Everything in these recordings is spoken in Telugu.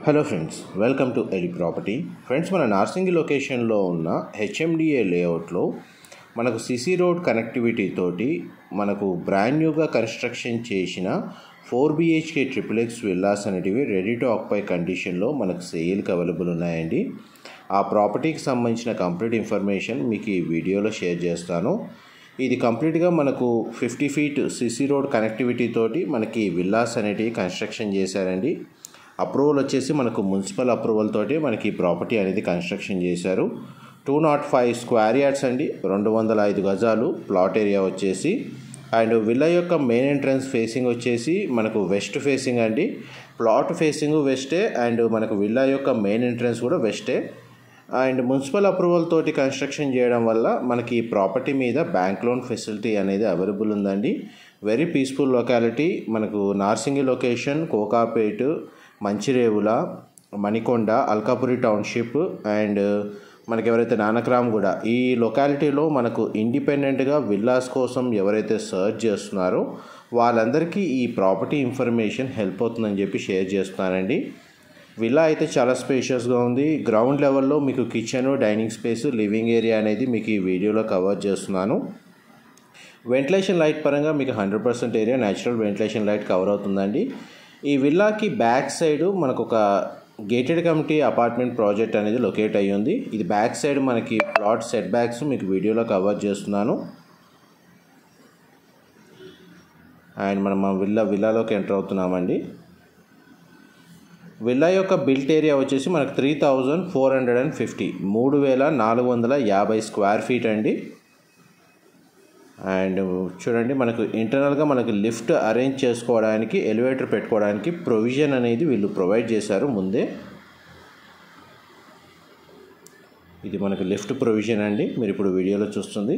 హలో ఫ్రెండ్స్, వెల్కమ్ టు ఎలి ప్రాపర్టీ. ఫ్రెండ్స్, మన నార్సింగి లొకేషన్లో ఉన్న హెచ్ఎండిఏ లేఅవుట్లో మనకు సిసి రోడ్ కనెక్టివిటీ తోటి మనకు బ్రాండ్ న్యూగా కన్స్ట్రక్షన్ చేసిన 4BHK XXX విల్లాస్ అనేటివి రెడీ టు ఆక్యుపై కండిషన్లో మనకు సేల్కి అవైలబుల్ ఉన్నాయండి. ఆ ప్రాపర్టీకి సంబంధించిన కంప్లీట్ ఇన్ఫర్మేషన్ మీకు ఈ వీడియోలో షేర్ చేస్తాను. ఇది కంప్లీట్గా మనకు 50 ఫీట్ సిసి రోడ్ కనెక్టివిటీ తోటి మనకి విల్లాస్ అనేటివి కన్స్ట్రక్షన్ చేశారండి. అప్రూవల్ వచ్చేసి మనకు మున్సిపల్ అప్రూవల్ తోటి మనకి ప్రాపర్టీ అనేది కన్స్ట్రక్షన్ చేశారు. 205 స్క్వేర్ యార్డ్స్ అండి, 205 గజాలు ప్లాట్ ఏరియా వచ్చేసి. అండ్ విల్లా యొక్క మెయిన్ ఎంట్రన్స్ ఫేసింగ్ వచ్చేసి మనకు వెస్ట్ ఫేసింగ్ అండి. ప్లాట్ ఫేసింగ్ వెస్టే అండ్ మనకు విల్లా యొక్క మెయిన్ ఎంట్రన్స్ కూడా వెస్టే. అండ్ మున్సిపల్ అప్రూవల్ తోటి కన్స్ట్రక్షన్ చేయడం వల్ల మనకి ఈ ప్రాపర్టీ మీద బ్యాంక్ లోన్ ఫెసిలిటీ అనేది అవైలబుల్ ఉందండి. Very peaceful locality. మనకు Narsingi location, Kokapet, Manchirevula, Manikonda, Alkapuri township and మనకి ఎవరైతే నానక్రామ్ కూడా ఈ లొకాలిటీలో మనకు ఇండిపెండెంట్గా విల్లాస్ కోసం ఎవరైతే సర్చ్ చేస్తున్నారో వాళ్ళందరికీ ఈ ప్రాపర్టీ ఇన్ఫర్మేషన్ హెల్ప్ అవుతుందని చెప్పి షేర్ చేస్తున్నానండి. విల్లా అయితే చాలా స్పేషియస్గా ఉంది. గ్రౌండ్ లెవెల్లో మీకు kitchen, dining space, living area అనేది మీకు ఈ వీడియోలో కవర్ చేస్తున్నాను. వెంటిలేషన్ లైట్ పరంగా మీకు 100% area natural ventilation light cover అవుతుందండి. ఈ విల్లాకి బ్యాక్ సైడ్ మనకు ఒక గేటెడ్ కమ్యూనిటీ అపార్ట్మెంట్ ప్రాజెక్ట్ అనేది లొకేట్ అయ్యి ఉంది. ఇది బ్యాక్ సైడ్ మనకి ప్లాట్ సెట్ బ్యాక్స్ మీకు వీడియోలో కవర్ చేస్తున్నాను. అండ్ మనం విల్లాలోకి ఎంటర్ అవుతున్నామండి. విల్లా యొక్క బిల్ట్ ఏరియా వచ్చేసి మనకు 3450 3450 స్క్వేర్ ఫీట్ అండి. అండ్ చూడండి, మనకు ఇంటర్నల్గా మనకు లిఫ్ట్ అరేంజ్ చేసుకోవడానికి, ఎలివేటర్ పెట్టుకోవడానికి ప్రొవిజన్ అనేది వీళ్ళు ప్రొవైడ్ చేశారు ముందే. ఇది మనకు లిఫ్ట్ ప్రొవిజన్ అండి, మీరు ఇప్పుడు వీడియోలో చూస్తుంది.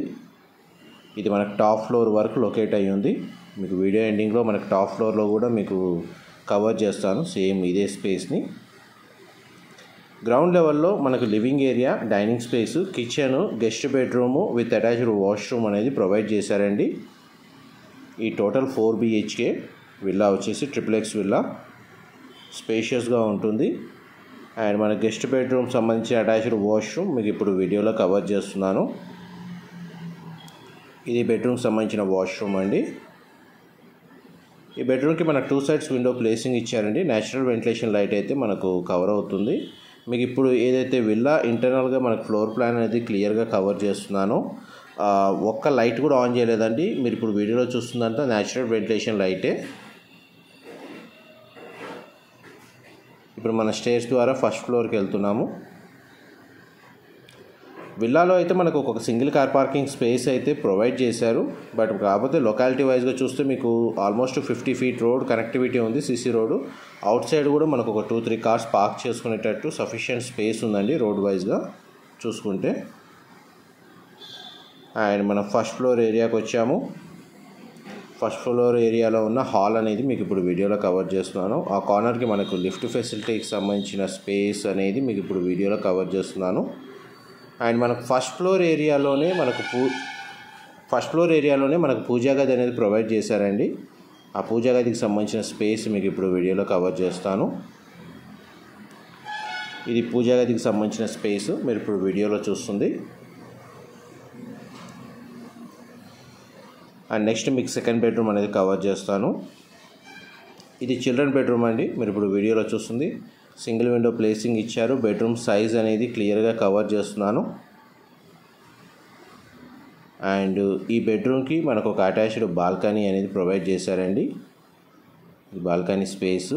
ఇది మనకు టాప్ ఫ్లోర్ వరకు లొకేట్ అయ్యి ఉంది. మీకు వీడియో ఎండింగ్లో మనకు టాప్ ఫ్లోర్లో కూడా మీకు కవర్ చేస్తాను సేమ్ ఇదే స్పేస్ని. గ్రౌండ్ లెవెల్లో మనకు living area, dining space, kitchen, guest bedroom with attached washroom అనేది ప్రొవైడ్ చేశారండి. ఈ టోటల్ 4BHK విల్లా వచ్చేసి XXX విల్లా స్పేషియస్గా ఉంటుంది. అండ్ మన గెస్ట్ బెడ్రూమ్ సంబంధించి అటాచ్డ్ వాష్రూమ్ మీకు ఇప్పుడు వీడియోలో కవర్ చేస్తున్నాను. ఇది బెడ్రూమ్కి సంబంధించిన వాష్రూమ్ అండి. ఈ బెడ్రూమ్కి మనకు 2 సైడ్స్ విండో ప్లేసింగ్ ఇచ్చారండి. న్యాచురల్ వెంటిలేషన్ లైట్ అయితే మనకు కవర్ అవుతుంది. మీకు ఇప్పుడు ఏదైతే విల్లా ఇంటర్నల్గా మనకు ఫ్లోర్ ప్లాన్ అనేది క్లియర్గా కవర్ చేస్తున్నానో ఒక్క లైట్ కూడా ఆన్ చేయలేదండి. మీరు ఇప్పుడు వీడియోలో చూస్తుందంతా న్యాచురల్ వెంటిలేషన్ లైటే. ఇప్పుడు మన స్టేర్స్ ద్వారా ఫస్ట్ ఫ్లోర్కి వెళ్తున్నాము. విల్లాలో అయితే మనకు ఒక సింగిల్ కార్ పార్కింగ్ స్పేస్ అయితే ప్రొవైడ్ చేశారు. బట్ కాకపోతే లొకాలిటీ వైజ్గా చూస్తే మీకు ఆల్మోస్ట్ 50 ఫీట్ రోడ్ కనెక్టివిటీ ఉంది, సిసి రోడ్. అవుట్ సైడ్ కూడా మనకు ఒక 2-3 కార్స్ పార్క్ చేసుకునేటట్టు సఫిషియెంట్ స్పేస్ ఉందండి రోడ్ వైజ్గా చూసుకుంటే. అండ్ మనం ఫస్ట్ ఫ్లోర్ ఏరియాకి వచ్చాము. ఫస్ట్ ఫ్లోర్ ఏరియాలో ఉన్న హాల్ అనేది మీకు ఇప్పుడు వీడియోలో కవర్ చేస్తున్నాను. ఆ కార్నర్కి మనకు లిఫ్ట్ ఫెసిలిటీకి సంబంధించిన స్పేస్ అనేది మీకు ఇప్పుడు వీడియోలో కవర్ చేస్తున్నాను. అండ్ మనకు ఫస్ట్ ఫ్లోర్ ఏరియాలోనే మనకు పూజా గది అనేది ప్రొవైడ్ చేశారండి. ఆ పూజా గదికి సంబంధించిన స్పేస్ మీకు ఇప్పుడు వీడియోలో కవర్ చేస్తాను. ఇది పూజా గదికి సంబంధించిన స్పేస్ మీరు ఇప్పుడు వీడియోలో చూస్తుంది. అండ్ నెక్స్ట్ మీకు సెకండ్ బెడ్రూమ్ అనేది కవర్ చేస్తాను. ఇది చిల్డ్రన్ బెడ్రూమ్ అండి, మీరు ఇప్పుడు వీడియోలో చూస్తుంది. సింగిల్ విండో ప్లేసింగ్ ఇచ్చారు. బెడ్రూమ్ సైజ్ అనేది క్లియర్గా కవర్ చేస్తున్నాను. అండ్ ఈ బెడ్రూమ్కి మనకు ఒక అటాచ్డ్ బాల్కనీ అనేది ప్రొవైడ్ చేశారండి. ఈ బాల్కనీ స్పేస్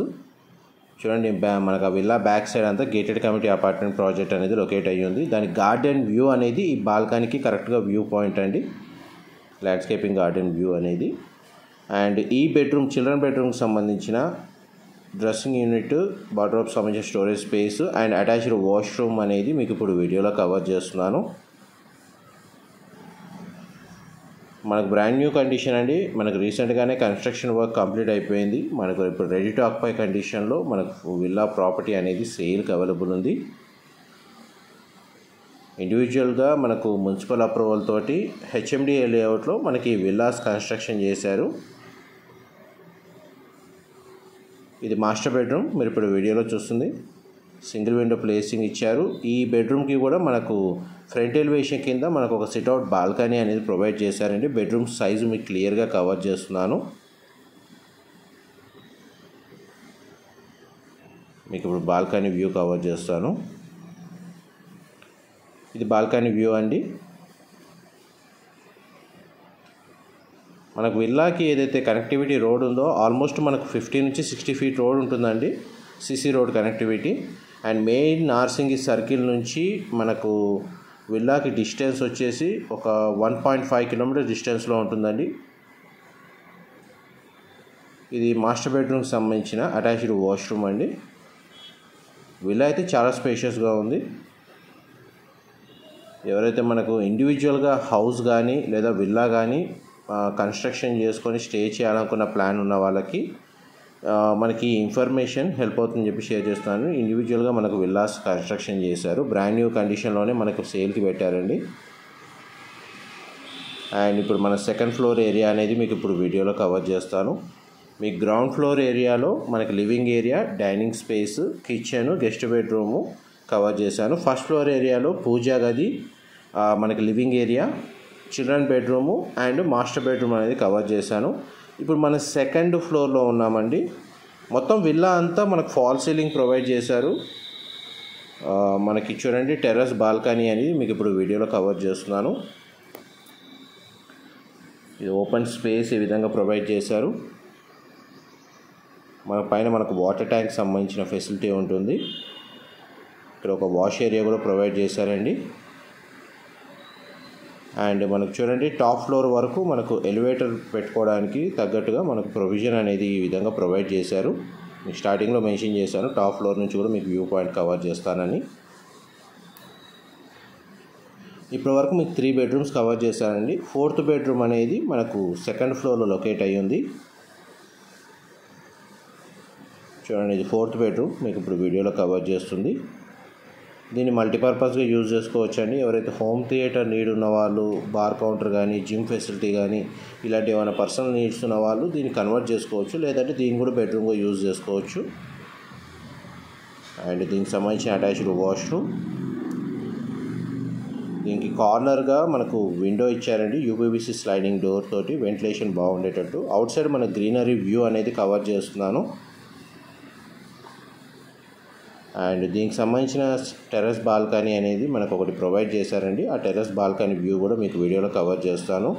చూడండి. మనకు ఆ విల్లా బ్యాక్ సైడ్ అంతా గేటెడ్ కమ్యూనిటీ అపార్ట్మెంట్ ప్రాజెక్ట్ అనేది లొకేట్ అయ్యి ఉంది. దాని గార్డెన్ వ్యూ అనేది ఈ బాల్కనీకి కరెక్ట్గా వ్యూ పాయింట్ అండి, ల్యాండ్స్కేపింగ్ గార్డెన్ వ్యూ అనేది. అండ్ ఈ బెడ్రూమ్ చిల్డ్రన్ బెడ్రూమ్కి సంబంధించిన డ్రెస్సింగ్ యూనిట్, బాత్రూమ్కి సంబంధించిన storage space and attached washroom అనేది మీకు ఇప్పుడు వీడియోలో కవర్ చేస్తున్నాను. మనకు బ్రాండ్ న్యూ కండిషన్ అండి. మనకు రీసెంట్గానే కన్స్ట్రక్షన్ వర్క్ కంప్లీట్ అయిపోయింది. మనకు ఇప్పుడు రెడీ టు ఆక్యుపై కండిషన్లో మనకు విల్లా ప్రాపర్టీ అనేది సేల్కి అవైలబుల్ ఉంది. ఇండివిజువల్గా మనకు మున్సిపల్ అప్రూవల్ తోటి హెచ్ఎండిఏ లేఅవుట్లో మనకి విల్లాస్ కన్స్ట్రక్షన్ చేశారు. ఇది మాస్టర్ బెడ్రూమ్, మీరు ఇప్పుడు వీడియోలో చూస్తుంది. సింగిల్ విండో ప్లేసింగ్ ఇచ్చారు. ఈ బెడ్రూమ్కి కూడా మనకు ఫ్రంట్ ఎలివేషన్ కింద మనకు ఒక సిట్అవుట్ బాల్కనీ అనేది ప్రొవైడ్ చేశారండి. బెడ్రూమ్ సైజు మీకు క్లియర్గా కవర్ చేస్తున్నాను. మీకు ఇప్పుడు బాల్కనీ వ్యూ కవర్ చేస్తాను. ఇది బాల్కనీ వ్యూ అండి. మనకు విల్లాకి ఏదైతే కనెక్టివిటీ రోడ్ ఉందో ఆల్మోస్ట్ మనకు 50 నుంచి 60 ఫీట్ రోడ్ ఉంటుందండి, CC road connectivity. And main Narsingi circle నుంచి మనకు విల్లాకి డిస్టెన్స్ వచ్చేసి ఒక 1.5 కిలోమీటర్ డిస్టెన్స్లో ఉంటుందండి. ఇది మాస్టర్ బెడ్రూమ్కి సంబంధించిన అటాచ్డ్ వాష్రూమ్ అండి. విల్లా అయితే చాలా స్పేషియస్గా ఉంది. ఎవరైతే మనకు ఇండివిజువల్గా హౌస్ కానీ లేదా విల్లా కానీ కన్స్ట్రక్షన్ చేసుకొని స్టే చేయాలనుకున్న ప్లాన్ ఉన్న వాళ్ళకి మనకి ఇన్ఫర్మేషన్ హెల్ప్ అవుతుందని చెప్పి షేర్ చేస్తున్నాను. ఇండివిజువల్గా మనకు విల్లాస్ కన్స్ట్రక్షన్ చేశారు, బ్రాండ్ న్యూ కండిషన్లోనే మనకు సేల్కి పెట్టారండి. అండ్ ఇప్పుడు మన సెకండ్ ఫ్లోర్ ఏరియా అనేది మీకు ఇప్పుడు వీడియోలో కవర్ చేస్తాను. మీ గ్రౌండ్ ఫ్లోర్ ఏరియాలో మనకి living area, dining space, kitchen, guest bedroom cover చేశాను. ఫస్ట్ ఫ్లోర్ ఏరియాలో పూజా గది, మనకి living area, children bedroom and master bedroom అనేది కవర్ చేశాను. ఇప్పుడు మన సెకండ్ ఫ్లోర్లో ఉన్నామండి. మొత్తం విల్లా అంతా మనకు ఫాల్ సీలింగ్ ప్రొవైడ్ చేశారు. మనకి చూడండి టెర్రస్ బాల్కనీ అనేది మీకు ఇప్పుడు వీడియోలో కవర్ చేస్తున్నాను. ఇది ఓపెన్ స్పేస్ ఈ విధంగా ప్రొవైడ్ చేశారు. మన పైన మనకు వాటర్ ట్యాంక్ సంబంధించిన ఫెసిలిటీ ఉంటుంది. ఇక్కడ ఒక వాష్ ఏరియా కూడా ప్రొవైడ్ చేశారండి. అండ్ మనకు చూడండి టాప్ ఫ్లోర్ వరకు మనకు ఎలివేటర్ పెట్టుకోవడానికి తగ్గట్టుగా మనకు ప్రొవిజన్ అనేది ఈ విధంగా ప్రొవైడ్ చేశారు. మీకు స్టార్టింగ్లో మెన్షన్ చేశాను టాప్ ఫ్లోర్ నుంచి కూడా మీకు వ్యూ పాయింట్ కవర్ చేస్తానని. ఇప్పటి వరకు మీకు 3 బెడ్రూమ్స్ కవర్ చేశానండి. 4th బెడ్రూమ్ అనేది మనకు సెకండ్ ఫ్లోర్లో లొకేట్ అయ్యి ఉంది. చూడండి ఇది 4th బెడ్రూమ్ మీకు ఇప్పుడు వీడియోలో కవర్ చేస్తుంది. దీన్ని మల్టీపర్పస్గా యూజ్ చేసుకోవచ్చు అండి. ఎవరైతే హోమ్ థియేటర్ నీడ్ ఉన్న వాళ్ళు, బార్ కౌంటర్ కానీ, జిమ్ ఫెసిలిటీ కానీ ఇలాంటి ఏమైనా పర్సనల్ నీడ్స్ ఉన్న వాళ్ళు దీన్ని కన్వర్ట్ చేసుకోవచ్చు, లేదంటే దీన్ని కూడా బెడ్రూమ్గా యూజ్ చేసుకోవచ్చు. అండ్ దీనికి సంబంధించిన అటాచ్డ్ వాష్రూమ్, దీనికి కార్నర్గా మనకు విండో ఇచ్చారండి, యూపీవీసీ స్లైడింగ్ డోర్ తోటి వెంటిలేషన్ బాగుండేటట్టు. అవుట్ సైడ్ మన గ్రీనరీ వ్యూ అనేది కవర్ చేస్తున్నాను. అండ్ దీనికి సంబంధించిన టెర్రస్ బాల్కనీ అనేది మనకు ఒకటి ప్రొవైడ్ చేశారండి. ఆ టెర్రస్ బాల్కనీ వ్యూ కూడా మీకు వీడియోలో కవర్ చేస్తాను.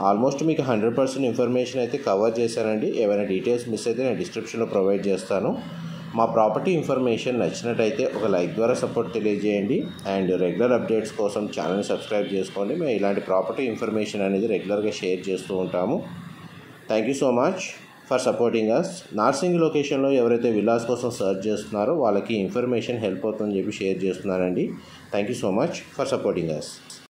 ఆల్మోస్ట్ మీకు 100% ఇన్ఫర్మేషన్ అయితే కవర్ చేశానండి. ఏమైనా డీటెయిల్స్ మిస్ అయితే నేను డిస్క్రిప్షన్లో ప్రొవైడ్ చేస్తాను. మా ప్రాపర్టీ ఇన్ఫర్మేషన్ నచ్చినట్టయితే ఒక లైక్ ద్వారా సపోర్ట్ తెలియజేయండి. అండ్ రెగ్యులర్ అప్డేట్స్ కోసం ఛానల్ని సబ్స్క్రైబ్ చేసుకోండి. మేము ఇలాంటి ప్రాపర్టీ ఇన్ఫర్మేషన్ అనేది రెగ్యులర్గా షేర్ చేస్తూ ఉంటాము. Thank you so much for supporting us. Narsingi లొకేషన్లో ఎవరైతే విల్లాస్ కోసం సర్చ్ చేస్తున్నారో వాళ్ళకి ఇన్ఫర్మేషన్ హెల్ప్ అవుతుందని చెప్పి షేర్ చేస్తున్నానండి. Thank you so much for supporting us.